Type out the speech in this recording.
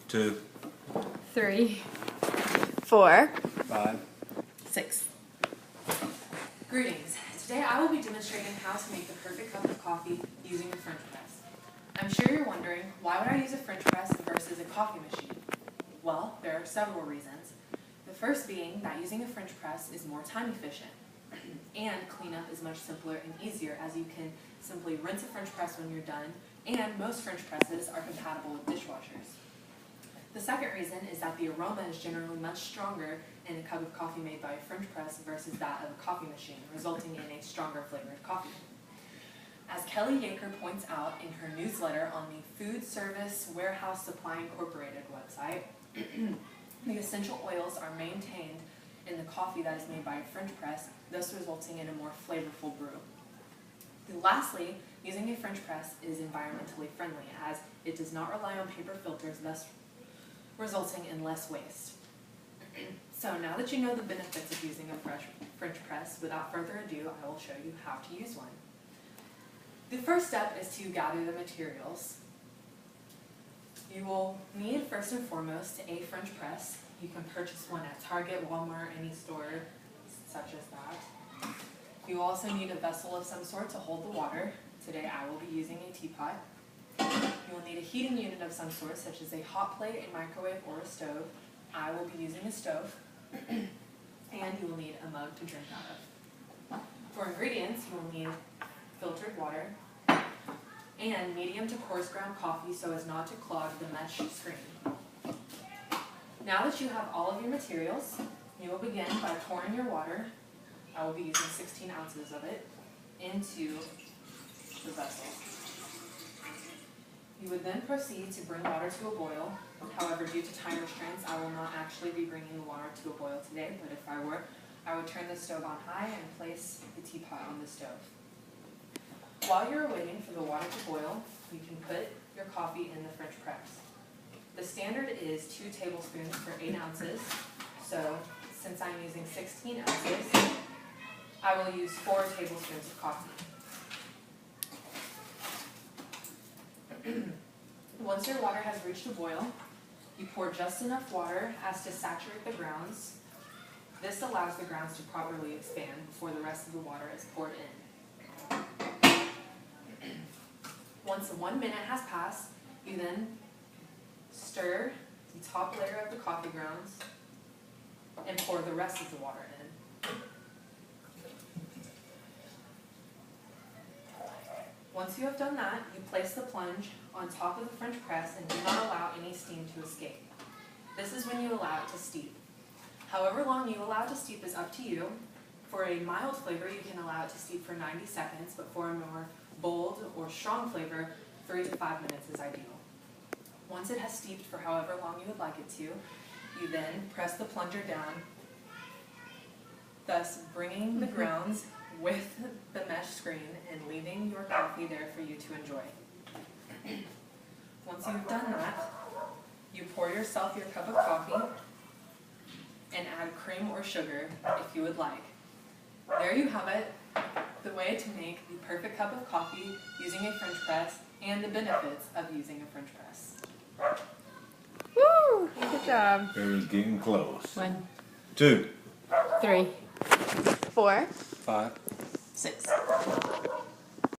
2, 3, 4, 5. 6. Greetings. Today I will be demonstrating how to make the perfect cup of coffee using a French press. I'm sure you're wondering, why would I use a French press versus a coffee machine? Well, there are several reasons. The first being that using a French press is more time efficient, and cleanup is much simpler and easier, as you can simply rinse a French press when you're done, and most French presses are compatible with dishwashers. The second reason is that the aroma is generally much stronger in a cup of coffee made by a French press versus that of a coffee machine, resulting in a stronger flavored coffee. As Kelly Yaker points out in her newsletter on the Food Service Warehouse Supply Incorporated website, the essential oils are maintained in the coffee that is made by a French press, thus resulting in a more flavorful brew. Lastly, using a French press is environmentally friendly, as it does not rely on paper filters, thus resulting in less waste. So now that you know the benefits of using a French press, without further ado, I will show you how to use one. The first step is to gather the materials. You will need, first and foremost, a French press. You can purchase one at Target, Walmart, any store such as that. You will also need a vessel of some sort to hold the water. Today I will be using a teapot. You will need a heating unit of some sort, such as a hot plate, a microwave, or a stove. I will be using a stove. And you will need a mug to drink out of. For ingredients, you will need filtered water and medium to coarse ground coffee so as not to clog the mesh screen. Now that you have all of your materials, you will begin by pouring your water. I will be using 16 ounces of it into the vessel. You would then proceed to bring water to a boil. However, due to time restraints, I will not actually be bringing the water to a boil today, but if I were, I would turn the stove on high and place the teapot on the stove. While you're waiting for the water to boil, you can put your coffee in the French press. The standard is 2 tablespoons for 8 ounces, so since I'm using 16 ounces, I will use 4 tablespoons of coffee. Once your water has reached a boil, you pour just enough water as to saturate the grounds. This allows the grounds to properly expand before the rest of the water is poured in. Once 1 minute has passed, you then stir the top layer of the coffee grounds and pour the rest of the water in. Once you have done that, you place the plunge on top of the French press and do not allow any steam to escape. This is when you allow it to steep. However long you allow it to steep is up to you. For a mild flavor, you can allow it to steep for 90 seconds, but for a more bold or strong flavor, 3 to 5 minutes is ideal. Once it has steeped for however long you would like it to, you then press the plunger down, thus bringing the grounds with the mesh screen and leaving your coffee there for you to enjoy. Once you've done that, you pour yourself your cup of coffee and add cream or sugar if you would like. There you have it, the way to make the perfect cup of coffee using a French press and the benefits of using a French press. Woo! Good job. It was getting close. 1, 2, 3, 4, 5. 6.